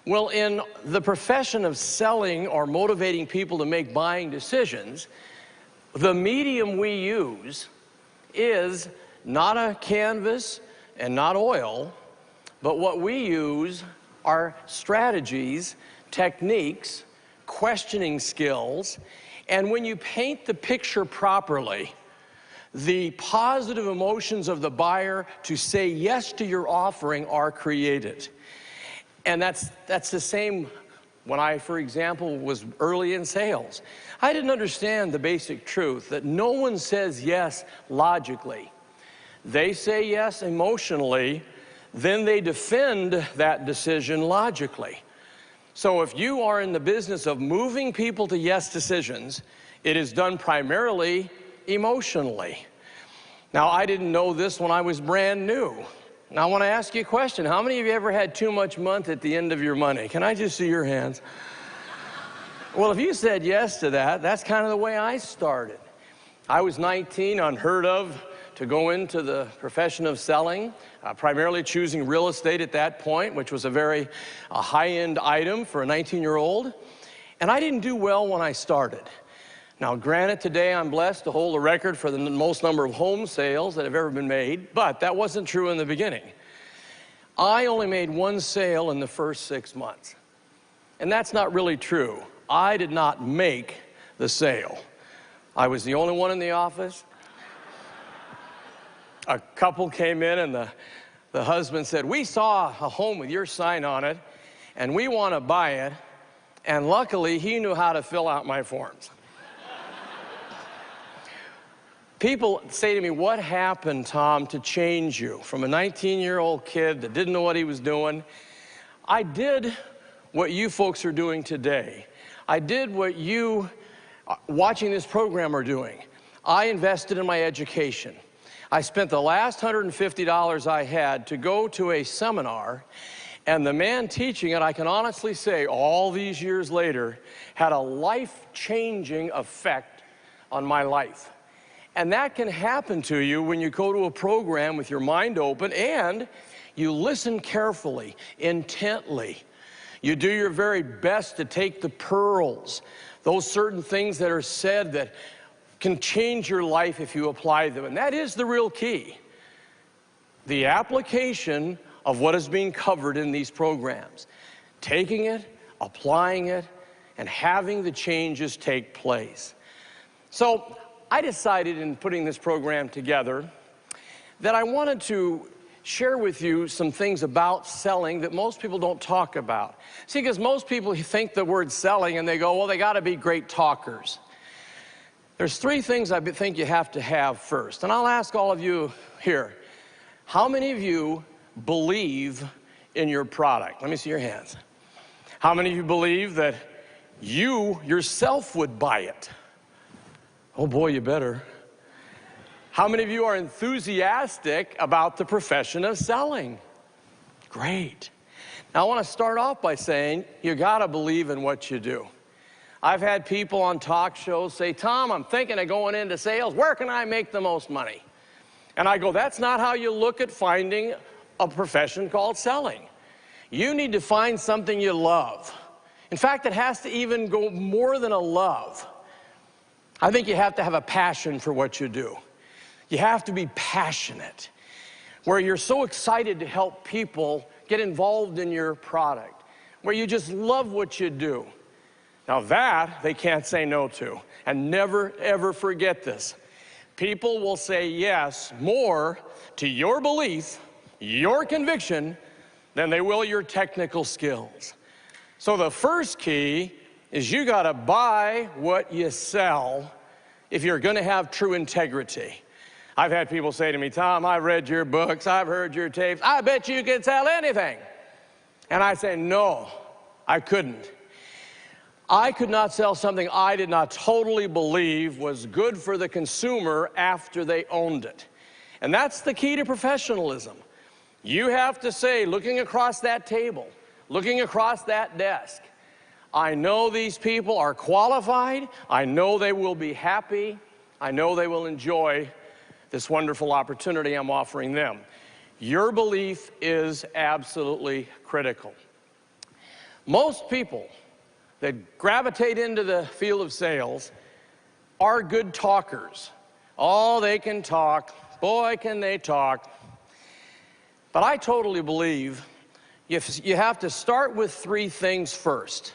Well, in the profession of selling or motivating people to make buying decisions, the medium we use is not a canvas and not oil, but what we use are strategies, techniques, questioning skills, and when you paint the picture properly, the positive emotions of the buyer to say yes to your offering are created. And that's the same when I, for example, was early in sales. I didn't understand the basic truth that no one says yes logically. They say yes emotionally, then they defend that decision logically. So if you are in the business of moving people to yes decisions, it is done primarily emotionally. Now, I didn't know this when I was brand new. Now, I want to ask you a question. How many of you ever had too much month at the end of your money? Can I just see your hands? Well, if you said yes to that, that's kind of the way I started. I was 19, unheard of, to go into the profession of selling, primarily choosing real estate at that point, which was a very high-end item for a 19-year-old. And I didn't do well when I started. Now, granted, today I'm blessed to hold a record for the most number of home sales that have ever been made, but that wasn't true in the beginning. I only made one sale in the first 6 months. And that's not really true. I did not make the sale. I was the only one in the office. A couple came in and the husband said, "We saw a home with your sign on it, and we want to buy it." And luckily, he knew how to fill out my forms. People say to me, "What happened, Tom, to change you from a 19-year-old kid that didn't know what he was doing?" I did what you folks are doing today. I did what you watching this program are doing. I invested in my education. I spent the last $150 I had to go to a seminar, and the man teaching it, I can honestly say, all these years later, had a life-changing effect on my life. And that can happen to you when you go to a program with your mind open and you listen carefully, intently. You do your very best to take the pearls, those certain things that are said that can change your life if you apply them. And that is the real key. The application of what is being covered in these programs. Taking it, applying it, and having the changes take place. So I decided in putting this program together that I wanted to share with you some things about selling that most people don't talk about. See, because most people think the word selling and they go, well, they got to be great talkers. There's three things I think you have to have first. And I'll ask all of you here, how many of you believe in your product? Let me see your hands. How many of you believe that you yourself would buy it? Oh boy, you better. How many of you are enthusiastic about the profession of selling? Great. Now I want to start off by saying you got to believe in what you do. I've had people on talk shows say, "Tom, I'm thinking of going into sales. Where can I make the most money?" And I go, that's not how you look at finding a profession called selling. You need to find something you love. In fact, it has to even go more than a love. I think you have to have a passion for what you do. You have to be passionate, where you're so excited to help people get involved in your product, where you just love what you do. Now that, they can't say no to. And never, ever forget this. People will say yes more to your belief, your conviction, than they will your technical skills. So the first key is you got to buy what you sell if you're going to have true integrity. I've had people say to me, "Tom, I've read your books, I've heard your tapes, I bet you can sell anything." And I say, no, I couldn't. I could not sell something I did not totally believe was good for the consumer after they owned it. And that's the key to professionalism. You have to say, looking across that table, looking across that desk, I know these people are qualified, I know they will be happy, I know they will enjoy this wonderful opportunity I'm offering them. Your belief is absolutely critical. Most people that gravitate into the field of sales are good talkers. Oh, they can talk. Boy, can they talk. But I totally believe you have to start with three things first.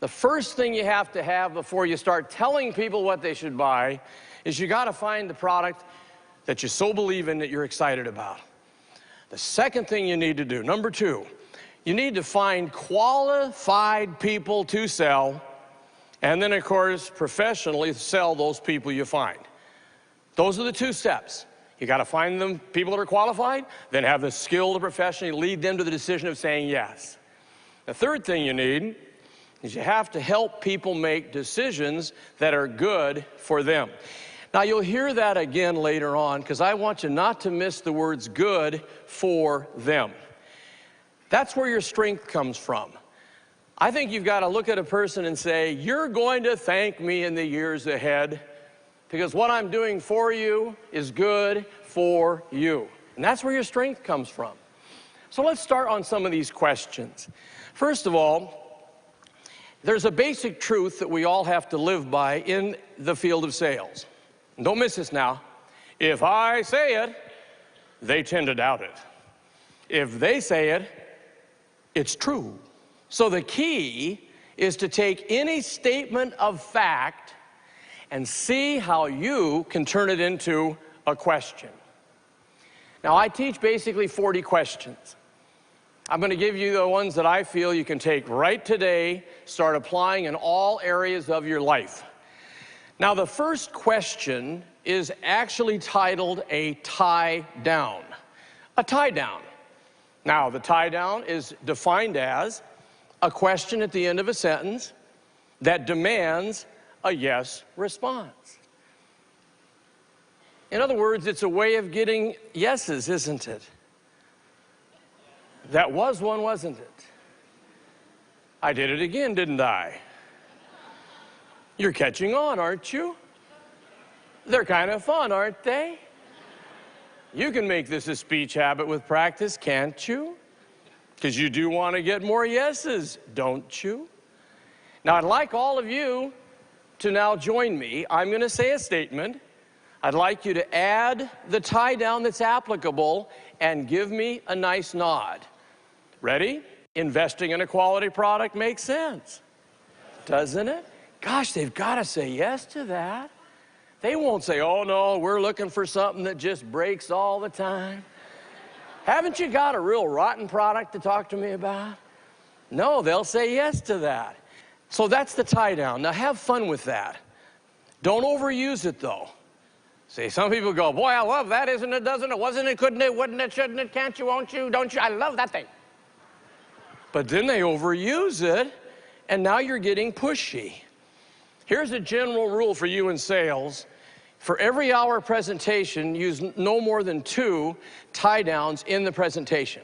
The first thing you have to have before you start telling people what they should buy is you got to find the product that you so believe in that you're excited about. The second thing you need to do, number two, you need to find qualified people to sell, and then, of course, professionally sell those people you find. Those are the two steps. You got to find them people that are qualified, then have the skill to professionally lead them to the decision of saying yes. The third thing you need is you have to help people make decisions that are good for them. Now, you'll hear that again later on, because I want you not to miss the words good for them. That's where your strength comes from. I think you've got to look at a person and say, you're going to thank me in the years ahead, because what I'm doing for you is good for you. And that's where your strength comes from. So let's start on some of these questions. First of all, there's a basic truth that we all have to live by in the field of sales. And don't miss this now. If I say it, they tend to doubt it. If they say it, it's true. So the key is to take any statement of fact and see how you can turn it into a question. Now, I teach basically 40 questions. I'm going to give you the ones that I feel you can take right today, start applying in all areas of your life. Now, the first question is actually titled a tie down. A tie down. Now, the tie down is defined as a question at the end of a sentence that demands a yes response. In other words, it's a way of getting yeses, isn't it? That was one, wasn't it? I did it again, didn't I? You're catching on, aren't you? They're kind of fun, aren't they? You can make this a speech habit with practice, can't you? Because you do want to get more yeses, don't you? Now, I'd like all of you to now join me. I'm going to say a statement. I'd like you to add the tie down that's applicable and give me a nice nod. Ready? Investing in a quality product makes sense, doesn't it? Gosh, they've got to say yes to that. They won't say, oh no, we're looking for something that just breaks all the time. Haven't you got a real rotten product to talk to me about? No, they'll say yes to that. So that's the tie down. Now have fun with that. Don't overuse it though. See, some people go, boy, I love that, isn't it, doesn't it, wasn't it, couldn't it, wouldn't it, shouldn't it, can't you, won't you, don't you, I love that thing. But then they overuse it, and now you're getting pushy. Here's a general rule for you in sales. For every hour presentation, use no more than 2 tie downs in the presentation.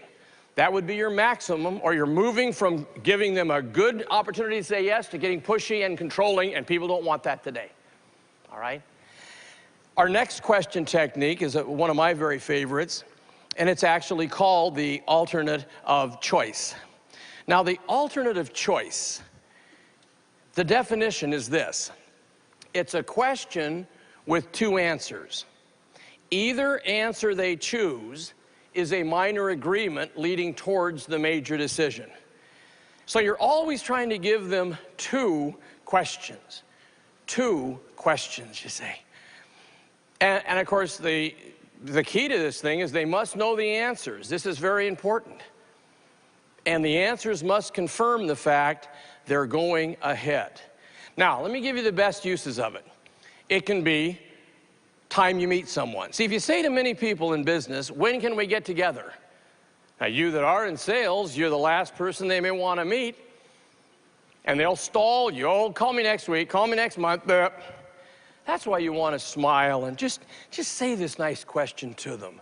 That would be your maximum, or you're moving from giving them a good opportunity to say yes to getting pushy and controlling, and people don't want that today. All right? Our next question technique is one of my very favorites, and it's actually called the alternate of choice. Now, the alternate of choice, the definition is this. It's a question with 2 answers. Either answer they choose is a minor agreement leading towards the major decision. So you're always trying to give them 2 questions. 2 questions, you say. And of course, the key to this thing is they must know the answers. This is very important. And the answers must confirm the fact they're going ahead. Now, let me give you the best uses of it. It can be time you meet someone. See, if you say to many people in business, when can we get together? Now, you that are in sales, you're the last person they may want to meet. And they'll stall you. Oh, call me next week, call me next month. That's why you want to smile and just say this nice question to them.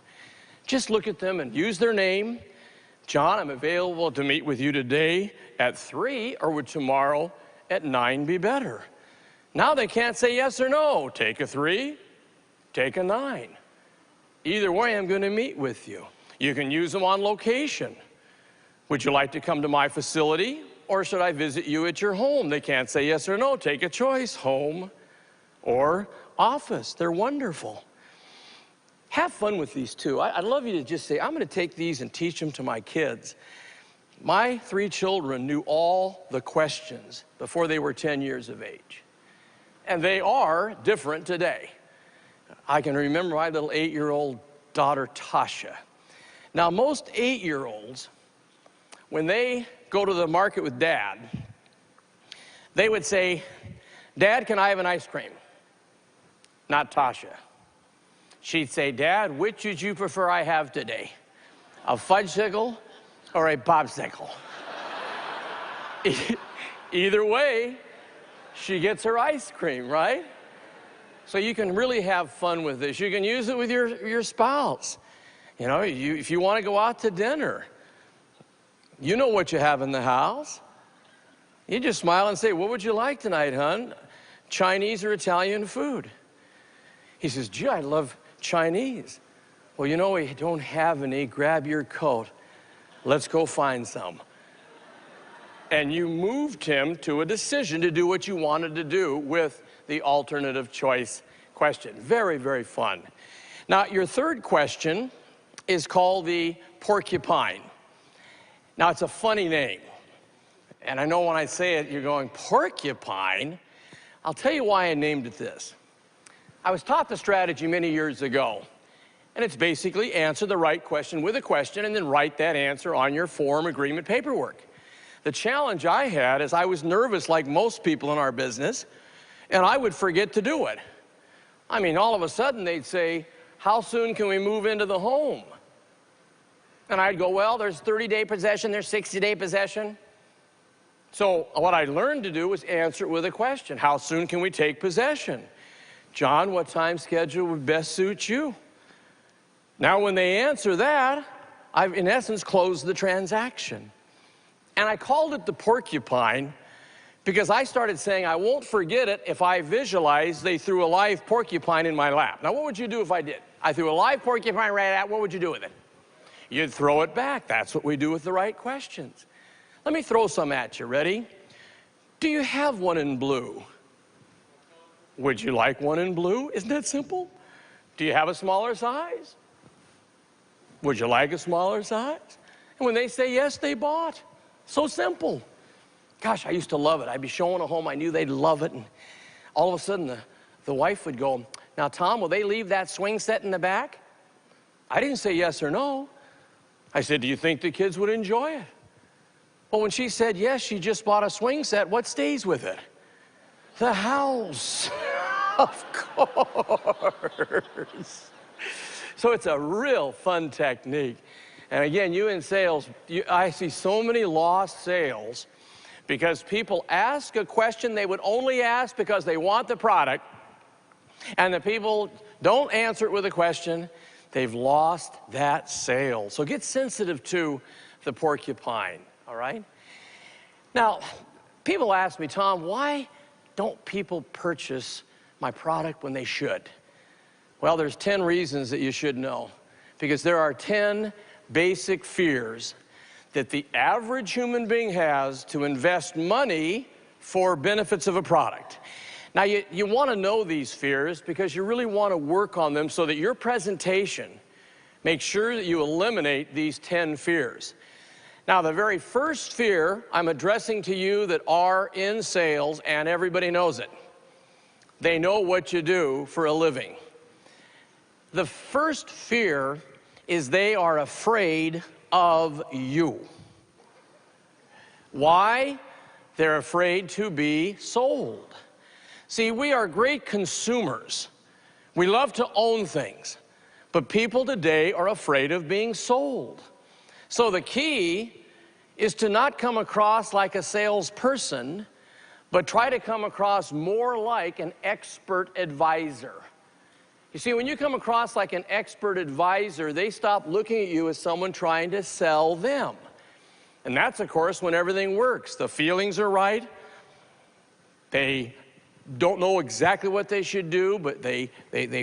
Just look at them and use their name. John, I'm available to meet with you today at 3, or would tomorrow at 9 be better? Now they can't say yes or no. Take a 3, take a 9. Either way, I'm going to meet with you. You can use them on location. Would you like to come to my facility, or should I visit you at your home? They can't say yes or no. Take a choice, home or office. They're wonderful. Have fun with these too. I'd love you to just say, I'm going to take these and teach them to my kids. My 3 children knew all the questions before they were 10 years of age. And they are different today. I can remember my little 8-year-old daughter, Tasha. Now, most 8-year-olds, when they go to the market with Dad, they would say, Dad, can I have an ice cream? Not Tasha. She'd say, Dad, which would you prefer I have today? A fudgesicle or a popsicle? Either way, she gets her ice cream, right? So you can really have fun with this. You can use it with your spouse. You know, if you want to go out to dinner, you know what you have in the house. You just smile and say, what would you like tonight, hon? Chinese or Italian food? He says, gee, I love Chinese. Well, you know, we don't have any. Grab your coat. Let's go find some. And you moved him to a decision to do what you wanted to do with the alternative choice question. Very, very fun. Now, your third question is called the porcupine. Now, it's a funny name. And I know when I say it, you're going, porcupine? I'll tell you why I named it this. I was taught the strategy many years ago. And it's basically answer the right question with a question and then write that answer on your form agreement paperwork. The challenge I had is I was nervous like most people in our business, and I would forget to do it. I mean, all of a sudden they'd say, how soon can we move into the home? And I'd go, well, there's 30-day possession, there's 60-day possession. So what I learned to do was answer it with a question. How soon can we take possession? John, what time schedule would best suit you? Now, when they answer that, I've, in essence, closed the transaction. And I called it the porcupine because I started saying, I won't forget it if I visualize they threw a live porcupine in my lap. Now, what would you do if I did? I threw a live porcupine right at, what would you do with it? You'd throw it back. That's what we do with the right questions. Let me throw some at you. Ready? Do you have one in blue? Would you like one in blue? Isn't that simple? Do you have a smaller size? Would you like a smaller size? And when they say yes, they bought. So simple. Gosh, I used to love it. I'd be showing a home. I knew they'd love it. And all of a sudden, the wife would go, now, Tom, will they leave that swing set in the back? I didn't say yes or no. I said, do you think the kids would enjoy it? Well, when she said yes, she just bought a swing set, what stays with it? The house. Of course. So it's a real fun technique. And again, you in sales, I see so many lost sales because people ask a question they would only ask because they want the product, and the people don't answer it with a question. They've lost that sale. So get sensitive to the porcupine, all right? Now, people ask me, Tom, why don't people purchase my product when they should? Well, there's 10 reasons that you should know, because there are 10 basic fears that the average human being has to invest money for benefits of a product. Now, you want to know these fears because you really want to work on them so that your presentation makes sure that you eliminate these 10 fears. Now, the very first fear I'm addressing to you that are in sales, and everybody knows it. They know what you do for a living. The first fear is they are afraid of you. Why? They're afraid to be sold. See, we are great consumers. We love to own things. But people today are afraid of being sold. So the key is to not come across like a salesperson, but try to come across more like an expert advisor. You see, when you come across like an expert advisor, they stop looking at you as someone trying to sell them. And that's, of course, when everything works. The feelings are right. They don't know exactly what they should do, but they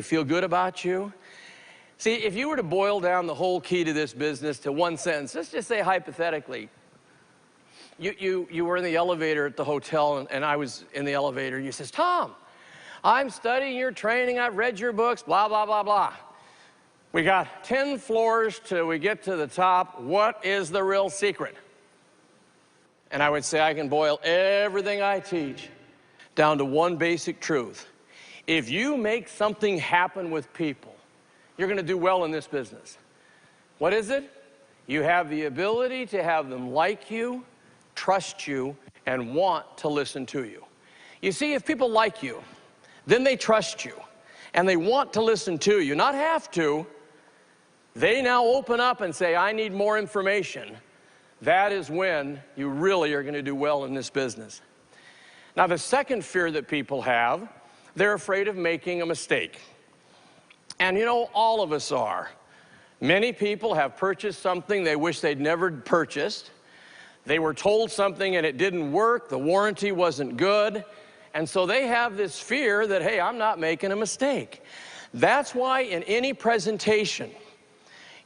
feel good about you. See, if you were to boil down the whole key to this business to one sentence, let's just say hypothetically, You were in the elevator at the hotel, and I was in the elevator, and you says, Tom, I'm studying your training, I've read your books, blah, blah, blah, blah. We got 10 floors till we get to the top. What is the real secret? And I would say I can boil everything I teach down to one basic truth. If you make something happen with people, you're going to do well in this business. What is it? You have the ability to have them like you, trust you, and want to listen to you. You see, if people like you, then they trust you, and they want to listen to you, not have to. They now open up and say, I need more information. That is when you really are going to do well in this business. Now, the second fear that people have, they're afraid of making a mistake. And you know, all of us are. Many people have purchased something they wish they'd never purchased. They were told something and it didn't work, the warranty wasn't good, and so they have this fear that, hey, I'm not making a mistake. That's why in any presentation,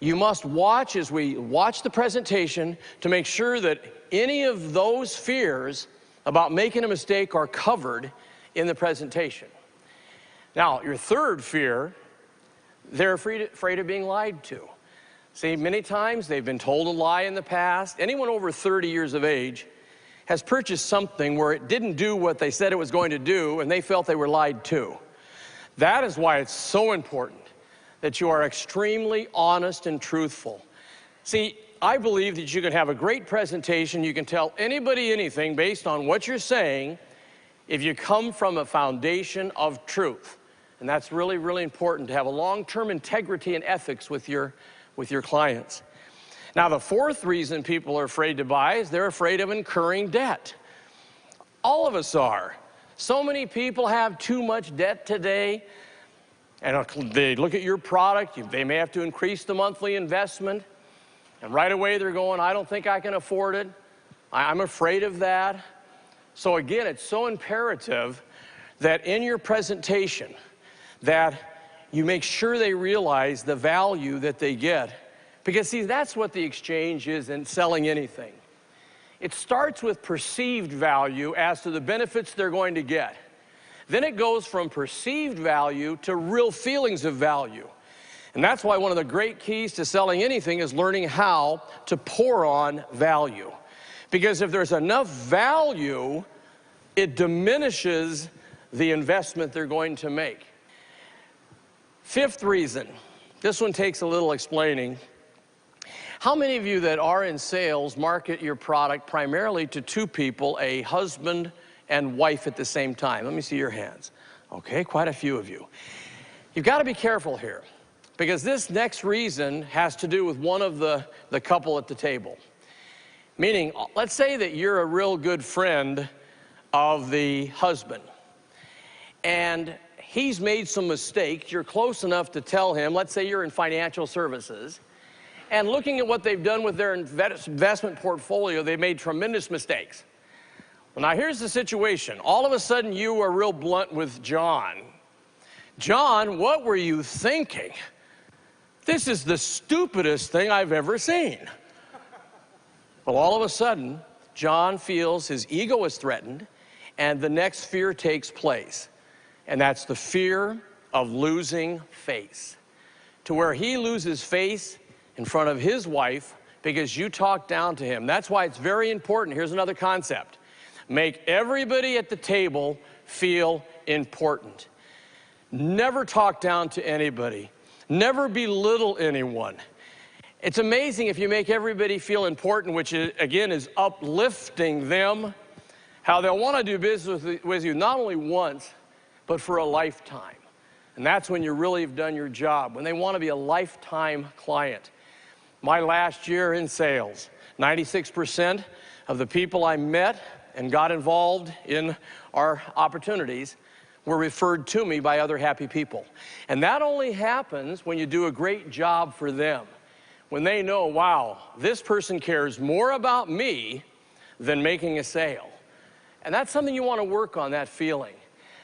you must watch as we watch the presentation to make sure that any of those fears about making a mistake are covered in the presentation. Now, your third fear, they're afraid of being lied to. See, many times they've been told a lie in the past. Anyone over 30 years of age has purchased something where it didn't do what they said it was going to do, and they felt they were lied to. That is why it's so important that you are extremely honest and truthful. See, I believe that you can have a great presentation, you can tell anybody anything based on what you're saying if you come from a foundation of truth. And that's really, really important to have a long-term integrity and ethics with your clients. Now, the fourth reason people are afraid to buy is they're afraid of incurring debt. All of us are. So many people have too much debt today, and they look at your product, they may have to increase the monthly investment, and right away they're going, I don't think I can afford it. I'm afraid of that. So again, it's so imperative that in your presentation that you make sure they realize the value that they get. Because see, that's what the exchange is in selling anything. It starts with perceived value as to the benefits they're going to get. Then it goes from perceived value to real feelings of value. And that's why one of the great keys to selling anything is learning how to pour on value. Because if there's enough value, it diminishes the investment they're going to make. Fifth reason, this one takes a little explaining. How many of you that are in sales market your product primarily to two people, a husband and wife at the same time? Let me see your hands. Okay, quite a few of you. You've got to be careful here, because this next reason has to do with one of the couple at the table. Meaning, let's say that you're a real good friend of the husband, and he's made some mistakes. You're close enough to tell him, let's say you're in financial services, and looking at what they've done with their investment portfolio, they've made tremendous mistakes. Well, now here's the situation. All of a sudden you are real blunt with John. John, what were you thinking? This is the stupidest thing I've ever seen. Well, all of a sudden, John feels his ego is threatened, and the next fear takes place. And that's the fear of losing face. To where he loses face in front of his wife because you talk down to him. That's why it's very important. Here's another concept. Make everybody at the table feel important. Never talk down to anybody. Never belittle anyone. It's amazing if you make everybody feel important, which is, again, is uplifting them, how they'll want to do business with you not only once, but for a lifetime. And that's when you really have done your job, when they want to be a lifetime client. My last year in sales, 96% of the people I met and got involved in our opportunities were referred to me by other happy people. And that only happens when you do a great job for them. When they know, wow, this person cares more about me than making a sale. And that's something you want to work on, that feeling.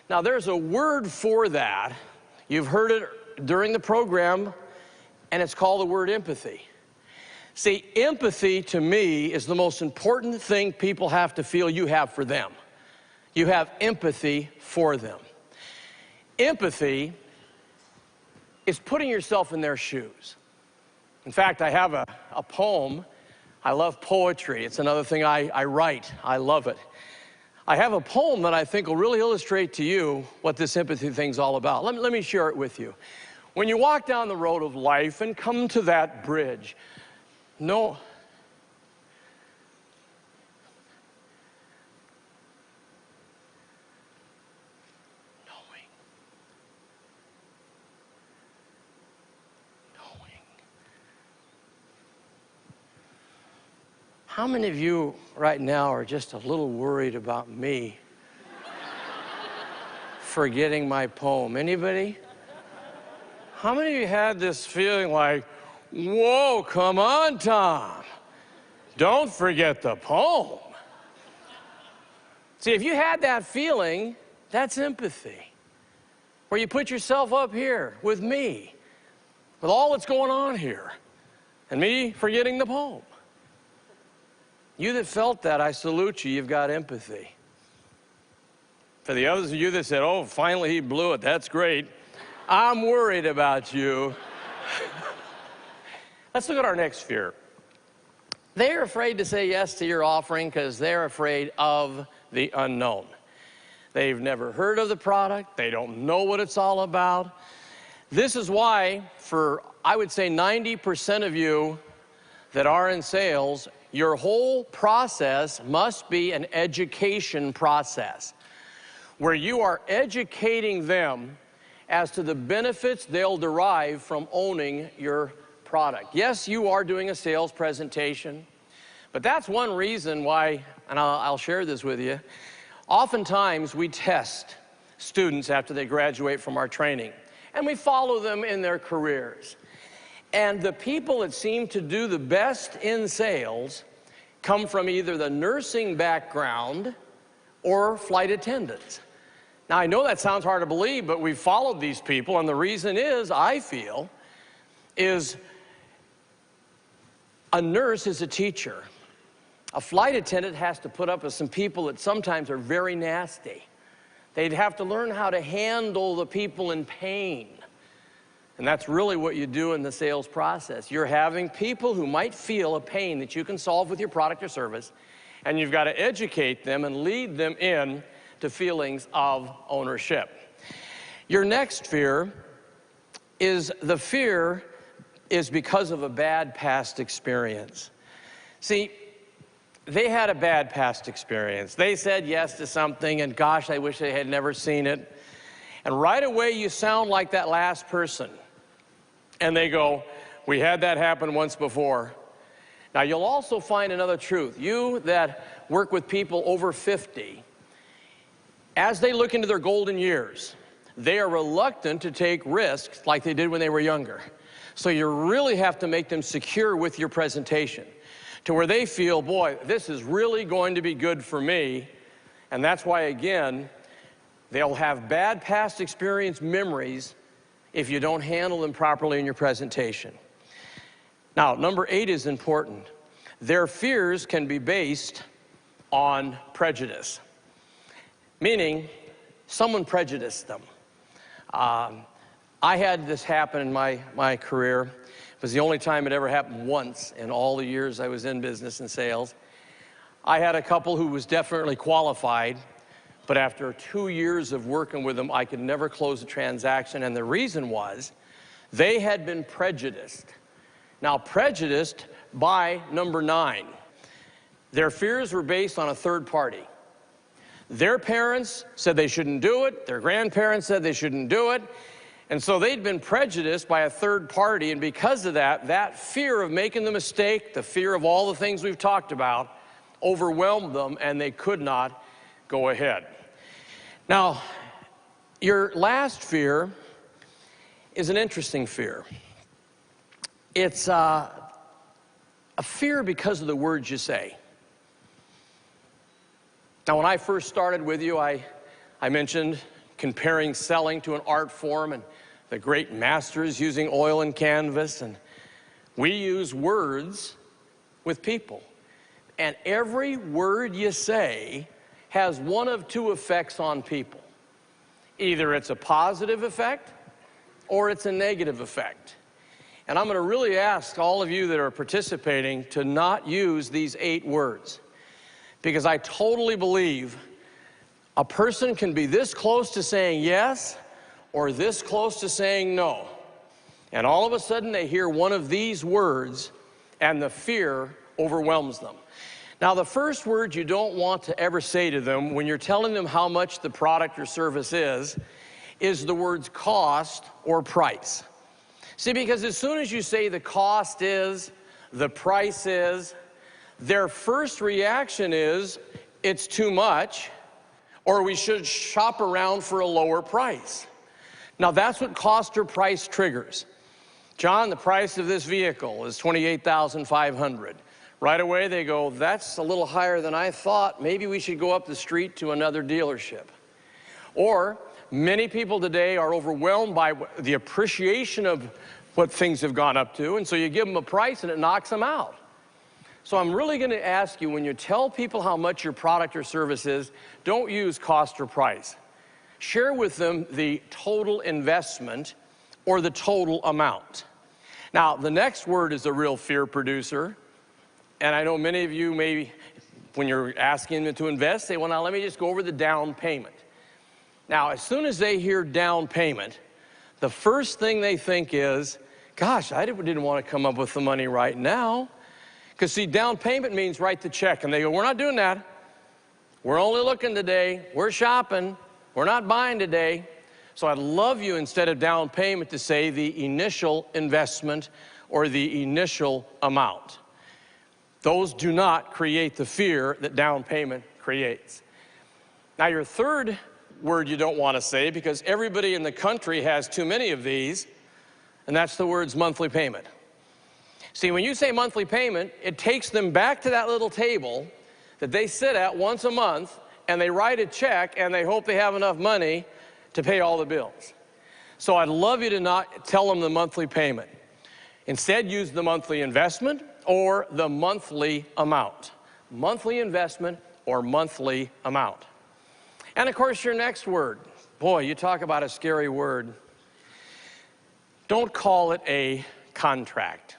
Now, there's a word for that. You've heard it during the program, and it's called the word empathy. See, empathy to me is the most important thing people have to feel you have for them. You have empathy for them. Empathy is putting yourself in their shoes. In fact, I have a poem. I love poetry. It's another thing I write. I love it. I have a poem that I think will really illustrate to you what this empathy thing's all about. Let me share it with you. When you walk down the road of life and come to that bridge, knowing how many of you right now are just a little worried about me forgetting my poem? Anybody? How many of you had this feeling like, whoa, come on, Tom, don't forget the poem? See, if you had that feeling, that's empathy, where you put yourself up here with me, with all that's going on here, and me forgetting the poem. You that felt that, I salute you. You've got empathy. For the others of you that said, oh, finally he blew it, that's great, I'm worried about you. Let's look at our next fear. They're afraid to say yes to your offering because they're afraid of the unknown. They've never heard of the product. They don't know what it's all about. This is why, for I would say 90% of you that are in sales, your whole process must be an education process where you are educating them as to the benefits they'll derive from owning your product. Yes, you are doing a sales presentation, but that's one reason why, and I'll share this with you, oftentimes we test students after they graduate from our training, and we follow them in their careers. And the people that seem to do the best in sales come from either the nursing background or flight attendants. Now, I know that sounds hard to believe, but we've followed these people, and the reason is, I feel, is a nurse is a teacher. A flight attendant has to put up with some people that sometimes are very nasty. They'd have to learn how to handle the people in pain. And that's really what you do in the sales process. You're having people who might feel a pain that you can solve with your product or service, and you've got to educate them and lead them in to feelings of ownership. Your next fear is because of a bad past experience. See, they had a bad past experience. They said yes to something, and gosh, I wish they had never seen it. And right away, you sound like that last person. And they go, we had that happen once before. Now, you'll also find another truth. You that work with people over 50, as they look into their golden years, they are reluctant to take risks like they did when they were younger. So you really have to make them secure with your presentation to where they feel, boy, this is really going to be good for me. And that's why, again, they'll have bad past experience memories if you don't handle them properly in your presentation. Now, number 8 is important. Their fears can be based on prejudice, meaning someone prejudiced them. I had this happen in my career. It was the only time it ever happened once in all the years I was in business and sales. I had a couple who was definitely qualified, but after 2 years of working with them, I could never close a transaction, and the reason was they had been prejudiced. Now, prejudiced by number 9. Their fears were based on a third party. Their parents said they shouldn't do it, their grandparents said they shouldn't do it, and so they'd been prejudiced by a third party, and because of that, that fear of making the mistake, the fear of all the things we've talked about, overwhelmed them, and they could not go ahead. Now, your last fear is an interesting fear. It's a fear because of the words you say. Now, when I first started with you, I mentioned comparing selling to an art form and the great masters using oil and canvas, and we use words with people. And every word you say has one of two effects on people. Either it's a positive effect or it's a negative effect. And I'm going to really ask all of you that are participating to not use these 8 words, because I totally believe a person can be this close to saying yes or this close to saying no. And all of a sudden they hear one of these words and the fear overwhelms them. Now, the first word you don't want to ever say to them when you're telling them how much the product or service is the words cost or price. See, because as soon as you say the cost is, the price is, their first reaction is, it's too much, or we should shop around for a lower price. Now, that's what cost or price triggers. John, the price of this vehicle is $28,500. Right away they go, that's a little higher than I thought. Maybe we should go up the street to another dealership. Or many people today are overwhelmed by the appreciation of what things have gone up to, and so you give them a price and it knocks them out. So I'm really going to ask you, when you tell people how much your product or service is, don't use cost or price. Share with them the total investment or the total amount. Now, the next word is a real fear producer. And I know many of you maybe, when you're asking them to invest, say, well, now let me just go over the down payment. Now, as soon as they hear down payment, the first thing they think is, gosh, I didn't want to come up with the money right now. Because see, down payment means write the check. And they go, we're not doing that. We're only looking today. We're shopping. We're not buying today. So I'd love you, instead of down payment, to say the initial investment or the initial amount. Those do not create the fear that down payment creates. Now, your third word you don't want to say, because everybody in the country has too many of these, and that's the words monthly payment. See, when you say monthly payment, it takes them back to that little table that they sit at once a month, and they write a check, and they hope they have enough money to pay all the bills. So I'd love you to not tell them the monthly payment. Instead, use the monthly investment or the monthly amount. Monthly investment or monthly amount. And of course, your next word. Boy, you talk about a scary word. Don't call it a contract.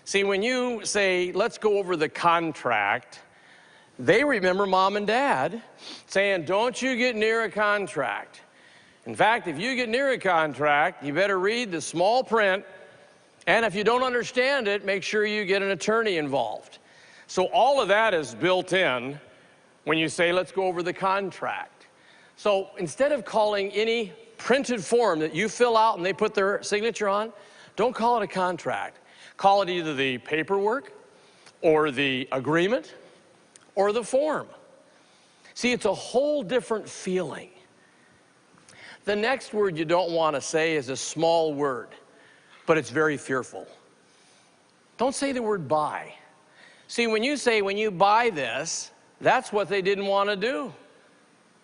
See, when you say, let's go over the contract, they remember mom and dad saying, don't you get near a contract. In fact, if you get near a contract, you better read the small print. And if you don't understand it, make sure you get an attorney involved. So all of that is built in when you say, let's go over the contract. So instead of calling any printed form that you fill out and they put their signature on, don't call it a contract. Call it either the paperwork or the agreement or the form. See, it's a whole different feeling. The next word you don't want to say is a small word, but it's very fearful. Don't say the word buy. See, when you say, when you buy this, that's what they didn't want to do.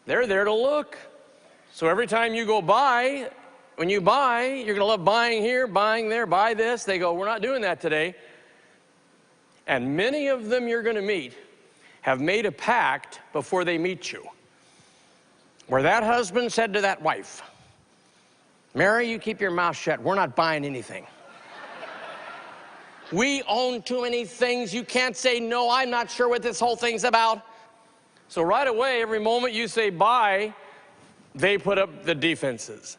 They're there to look. So every time you go buy, when you buy, you're going to love buying here, buying there, buy this. They go, we're not doing that today. And many of them you're going to meet have made a pact before they meet you, where that husband said to that wife, Mary, you keep your mouth shut. We're not buying anything. We own too many things. You can't say no. I'm not sure what this whole thing's about. So right away, every moment you say buy, they put up the defenses.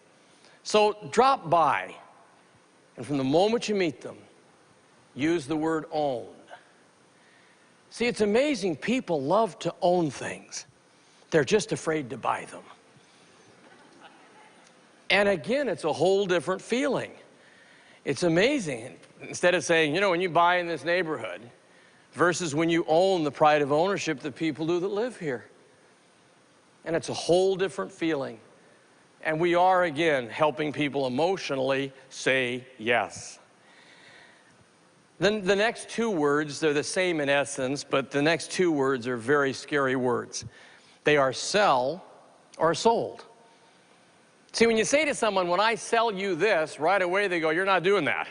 So drop by. And from the moment you meet them, use the word own. See, it's amazing. People love to own things. They're just afraid to buy them. And again, it's a whole different feeling. It's amazing. Instead of saying, you know, when you buy in this neighborhood versus when you own the pride of ownership that people do that live here. And it's a whole different feeling. And we are, again, helping people emotionally say yes. Then the next two words, they're the same in essence, but the next two words are very scary words. They are sell or sold. See, when you say to someone, when I sell you this, right away they go, you're not doing that.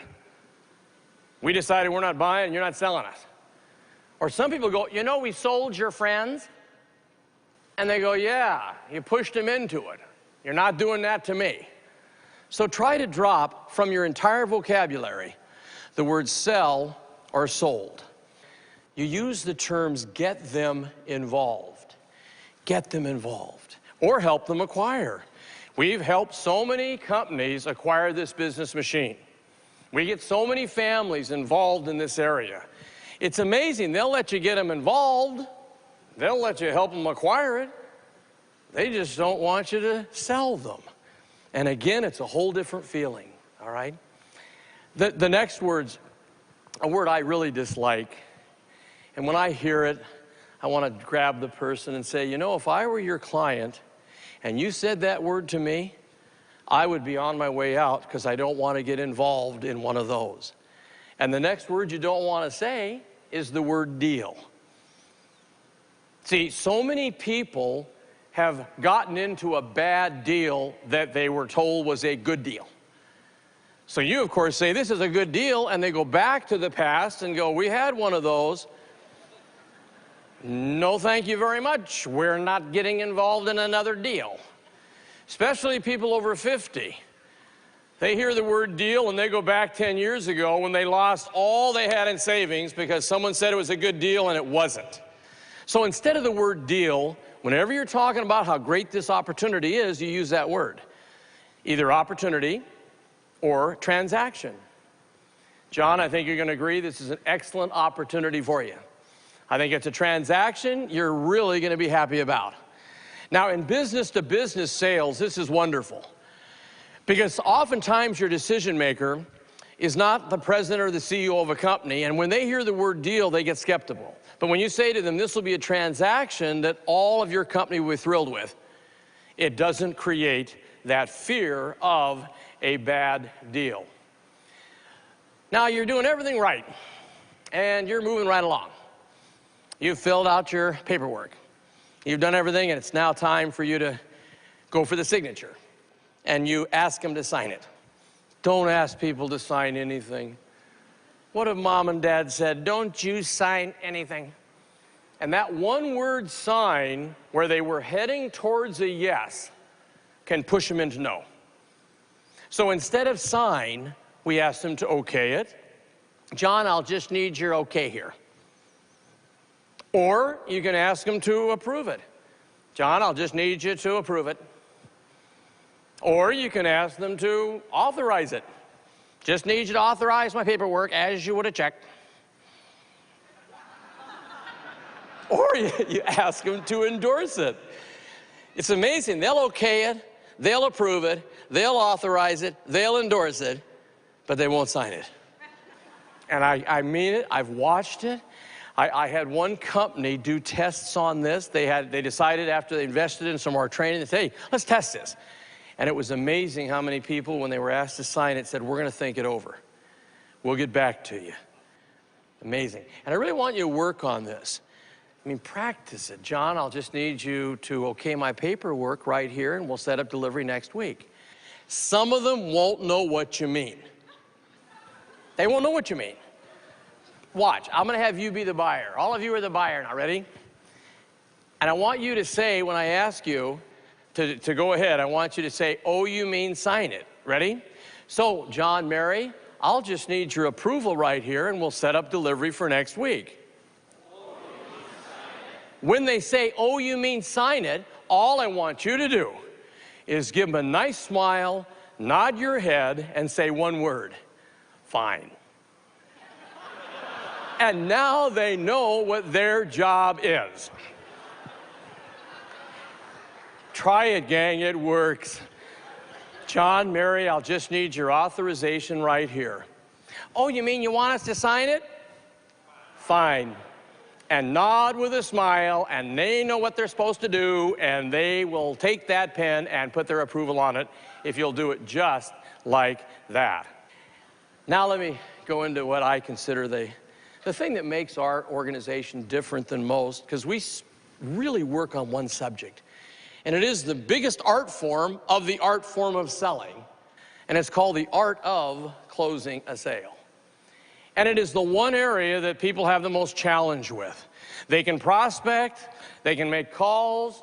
We decided we're not buying, you're not selling us. Or some people go, you know, we sold your friends. And they go, yeah, you pushed them into it. You're not doing that to me. So try to drop from your entire vocabulary the words sell or sold. You use the terms get them involved. Get them involved. Or help them acquire. We've helped so many companies acquire this business machine. We get so many families involved in this area. It's amazing. They'll let you get them involved. They'll let you help them acquire it. They just don't want you to sell them. And again, it's a whole different feeling, all right? The next word's a word I really dislike. And when I hear it, I want to grab the person and say, you know, if I were your client and you said that word to me, I would be on my way out because I don't want to get involved in one of those. And the next word you don't want to say is the word deal. See, so many people have gotten into a bad deal that they were told was a good deal. So you, of course, say, this is a good deal, and they go back to the past and go, we had one of those. No, thank you very much. We're not getting involved in another deal. Especially people over 50. They hear the word deal and they go back 10 years ago when they lost all they had in savings because someone said it was a good deal and it wasn't. So instead of the word deal, whenever you're talking about how great this opportunity is, you use that word. Either opportunity or transaction. John, I think you're going to agree this is an excellent opportunity for you. I think it's a transaction you're really going to be happy about. Now, in business-to-business sales, this is wonderful. Because oftentimes your decision maker is not the president or the CEO of a company, and when they hear the word deal, they get skeptical. But when you say to them, this will be a transaction that all of your company will be thrilled with, it doesn't create that fear of a bad deal. Now, you're doing everything right, and you're moving right along. You've filled out your paperwork. You've done everything, and it's now time for you to go for the signature. And you ask them to sign it. Don't ask people to sign anything. What if mom and dad said, don't you sign anything? And that one word sign, where they were heading towards a yes, can push them into no. So instead of sign, we ask them to okay it. John, I'll just need your okay here. Or you can ask them to approve it. John, I'll just need you to approve it. Or you can ask them to authorize it. Just need you to authorize my paperwork as you would a check. Or you ask them to endorse it. It's amazing. They'll okay it, they'll approve it, they'll authorize it, they'll endorse it, but they won't sign it. And I mean it. I've watched it. I had one company do tests on this. They decided after they invested in some more training, they said, hey, let's test this. And it was amazing how many people, when they were asked to sign it, said, we're going to think it over. We'll get back to you. Amazing. And I really want you to work on this. I mean, practice it. John, I'll just need you to okay my paperwork right here, and we'll set up delivery next week. Some of them won't know what you mean. They won't know what you mean. Watch, I'm going to have you be the buyer. All of you are the buyer now, ready? And I want you to say, when I ask you to go ahead, I want you to say, oh, you mean sign it. Ready? So, John, Mary, I'll just need your approval right here, and we'll set up delivery for next week. Oh, when they say, oh, you mean sign it, all I want you to do is give them a nice smile, nod your head, and say one word, fine. And now they know what their job is. Try it, gang, it works. John, Mary, I'll just need your authorization right here. Oh, you mean you want us to sign it? Fine. And nod with a smile, and they know what they're supposed to do, and they will take that pen and put their approval on it if you'll do it just like that. Now let me go into what I consider the thing that makes our organization different than most, because we really work on one subject. And it is the biggest art form of the art form of selling. And it's called the art of closing a sale. And it is the one area that people have the most challenge with. They can prospect, they can make calls,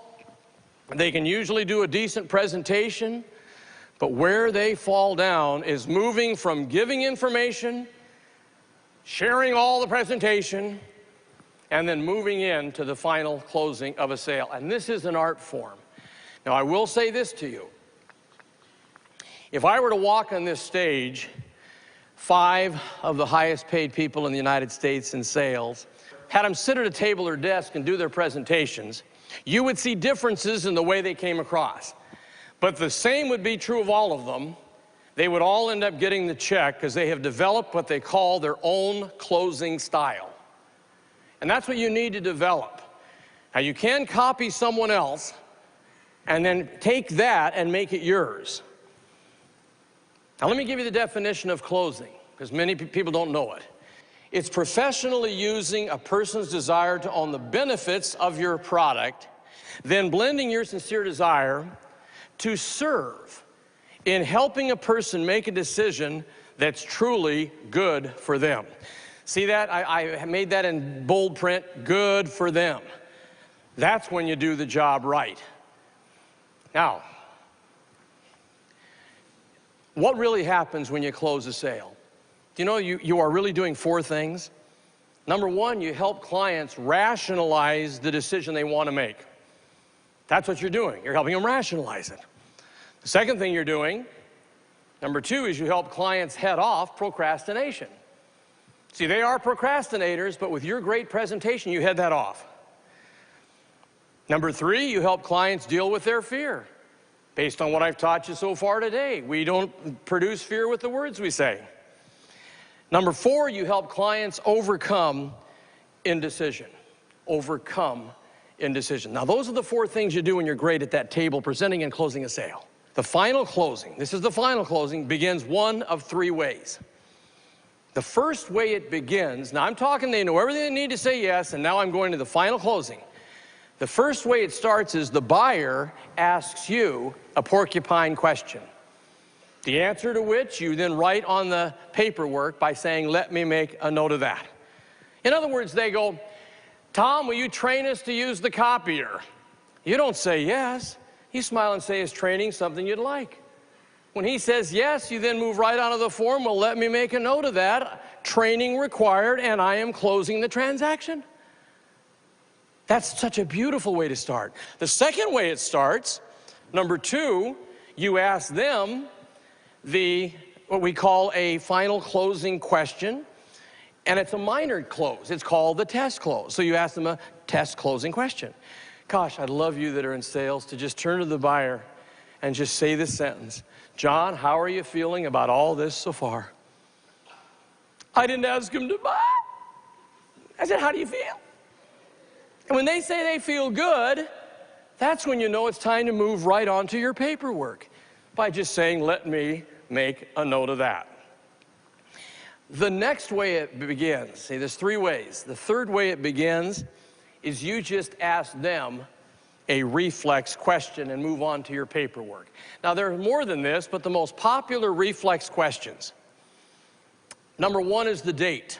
they can usually do a decent presentation, but where they fall down is moving from giving information, sharing all the presentation, and then moving into the final closing of a sale. And this is an art form. Now, I will say this to you. If I were to walk on this stage, 5 of the highest paid people in the United States in sales, had them sit at a table or desk and do their presentations, you would see differences in the way they came across. But the same would be true of all of them. They would all end up getting the check because they have developed what they call their own closing style. And that's what you need to develop. Now, you can copy someone else and then take that and make it yours. Now, let me give you the definition of closing, because many people don't know it. It's professionally using a person's desire to own the benefits of your product, then blending your sincere desire to serve in helping a person make a decision that's truly good for them. See that? I made that in bold print, good for them. That's when you do the job right. Now, what really happens when you close a sale? You know, you are really doing 4 things. Number 1, you help clients rationalize the decision they want to make. That's what you're doing. You're helping them rationalize it. The second thing you're doing, number 2, is you help clients head off procrastination. See, they are procrastinators, but with your great presentation, you head that off. Number 3, you help clients deal with their fear. Based on what I've taught you so far today, we don't produce fear with the words we say. Number 4, you help clients overcome indecision. Overcome indecision. Now, those are the 4 things you do when you're great at that table presenting and closing a sale. The final closing, this is the final closing, begins one of 3 ways. The first way it begins, now I'm talking, they know everything they need to say yes, and now I'm going to the final closing. The first way it starts is the buyer asks you a porcupine question, the answer to which you then write on the paperwork by saying, let me make a note of that. In other words, they go, Tom, will you train us to use the copier? You don't say yes. You smile and say, is training something you'd like? When he says yes, you then move right onto the form, well, let me make a note of that. Training required, and I am closing the transaction. That's such a beautiful way to start. The second way it starts, number 2, you ask them what we call a final closing question, and it's a minor close. It's called the test close. So you ask them a test closing question. Gosh, I'd love you that are in sales to just turn to the buyer and just say this sentence. John, how are you feeling about all this so far? I didn't ask him to buy. I said, how do you feel? And when they say they feel good, that's when you know it's time to move right onto your paperwork by just saying, let me make a note of that. The next way it begins, see, there's 3 ways. The third way it begins is you just ask them a reflex question and move on to your paperwork. Now, there's more than this, but the most popular reflex questions. Number 1 is the date.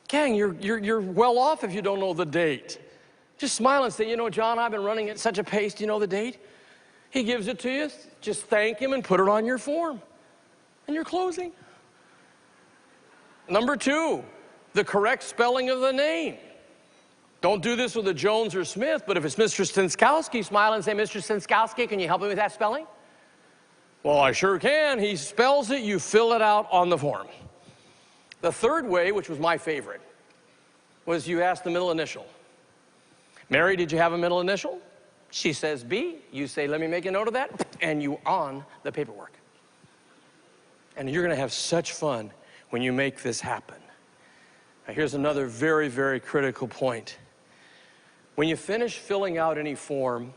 Gang, you're well off if you don't know the date. Just smile and say, you know, John, I've been running at such a pace. Do you know the date? He gives it to you. Just thank him and put it on your form. And you're closing. Number 2, the correct spelling of the name. Don't do this with a Jones or Smith, but if it's Mr. Stenskowski, smile and say, Mr. Stenskowski, can you help me with that spelling? Well, I sure can. He spells it, you fill it out on the form. The third way, which was my favorite, was you ask the middle initial. Mary, did you have a middle initial? She says B. You say, let me make a note of that, and you on the paperwork. And you're going to have such fun when you make this happen. Now, here's another very, very critical point. When you finish filling out any form,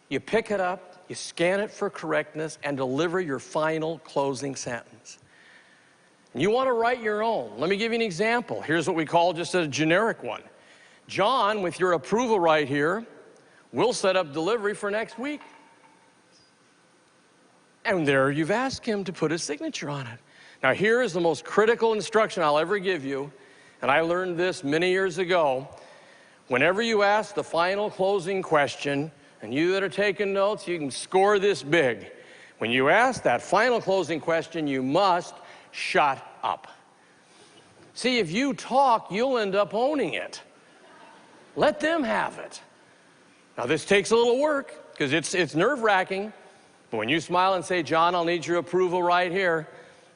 you pick it up, you scan it for correctness, and deliver your final closing sentence. And you want to write your own. Let me give you an example. Here's what we call just a generic one. John, with your approval right here, will set up delivery for next week. And there you've asked him to put his signature on it. Now, here is the most critical instruction I'll ever give you, and I learned this many years ago. Whenever you ask the final closing question, and you that are taking notes, you can score this big. When you ask that final closing question, you must shut up. See, if you talk, you'll end up owning it. Let them have it. Now, this takes a little work, because it's nerve-wracking. But when you smile and say, John, I'll need your approval right here,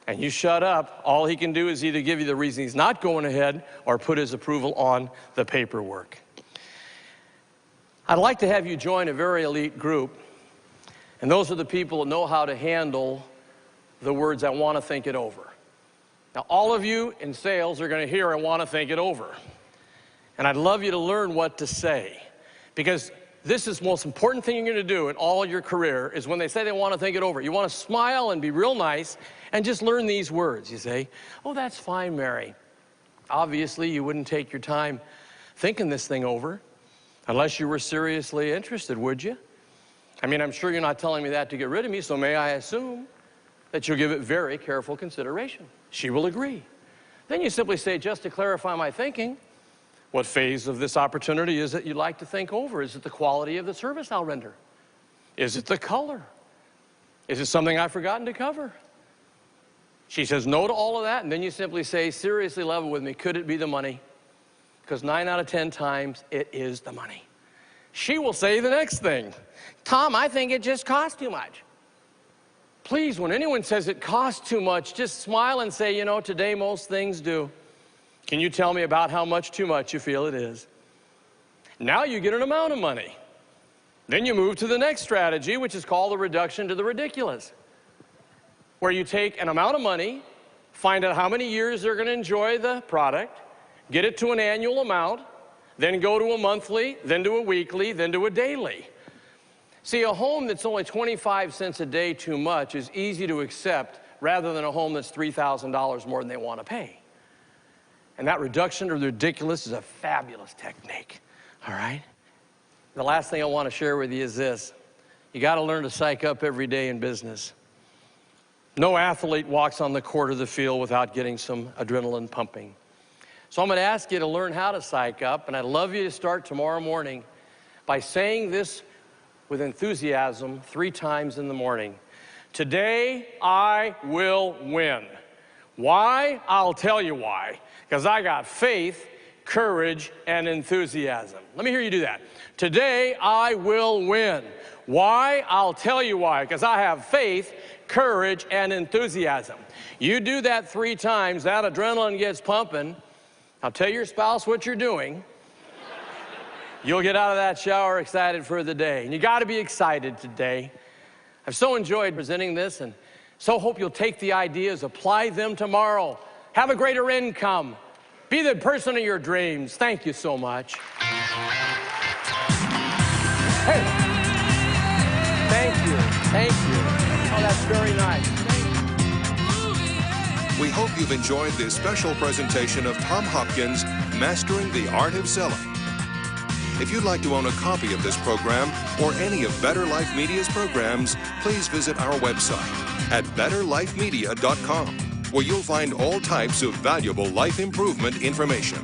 and you shut up, all he can do is either give you the reason he's not going ahead or put his approval on the paperwork. I'd like to have you join a very elite group, and those are the people that know how to handle the words, I want to think it over. Now, all of you in sales are going to hear, I want to think it over. And I'd love you to learn what to say, because this is the most important thing you're going to do in all your career is when they say they want to think it over. You want to smile and be real nice and just learn these words. You say, oh, that's fine, Mary. Obviously, you wouldn't take your time thinking this thing over unless you were seriously interested, would you? I mean, I'm sure you're not telling me that to get rid of me, so may I assume that you'll give it very careful consideration. She will agree. Then you simply say, just to clarify my thinking, what phase of this opportunity is it you'd like to think over? Is it the quality of the service I'll render? Is it the color? Is it something I've forgotten to cover? She says no to all of that, and then you simply say, seriously, level with me, could it be the money? Because 9 out of 10 times, it is the money. She will say the next thing, Tom, I think it just costs too much. Please, when anyone says it costs too much, just smile and say, you know, today most things do. Can you tell me about how much too much you feel it is? Now you get an amount of money. Then you move to the next strategy, which is called the reduction to the ridiculous, where you take an amount of money, find out how many years they're going to enjoy the product, get it to an annual amount, then go to a monthly, then to a weekly, then to a daily. See, a home that's only 25 cents a day too much is easy to accept rather than a home that's $3,000 more than they want to pay. And that reduction to the ridiculous is a fabulous technique, all right? The last thing I want to share with you is this. You got to learn to psych up every day in business. No athlete walks on the court of the field without getting some adrenaline pumping. So I'm going to ask you to learn how to psych up, and I'd love you to start tomorrow morning by saying this with enthusiasm 3 times in the morning. Today, I will win. Why? I'll tell you why. Because I got faith, courage, and enthusiasm. Let me hear you do that. Today, I will win. Why? I'll tell you why. Because I have faith, courage, and enthusiasm. You do that 3 times, that adrenaline gets pumping. Now tell your spouse what you're doing. You'll get out of that shower excited for the day. And you got to be excited today. I've so enjoyed presenting this and so hope you'll take the ideas, apply them tomorrow. Have a greater income. Be the person of your dreams. Thank you so much. Hey, thank you. Thank you. Oh, that's very nice. We hope you've enjoyed this special presentation of Tom Hopkins, Mastering the Art of Selling. If you'd like to own a copy of this program or any of Better Life Media's programs, please visit our website at betterlifemedia.com, where you'll find all types of valuable life improvement information.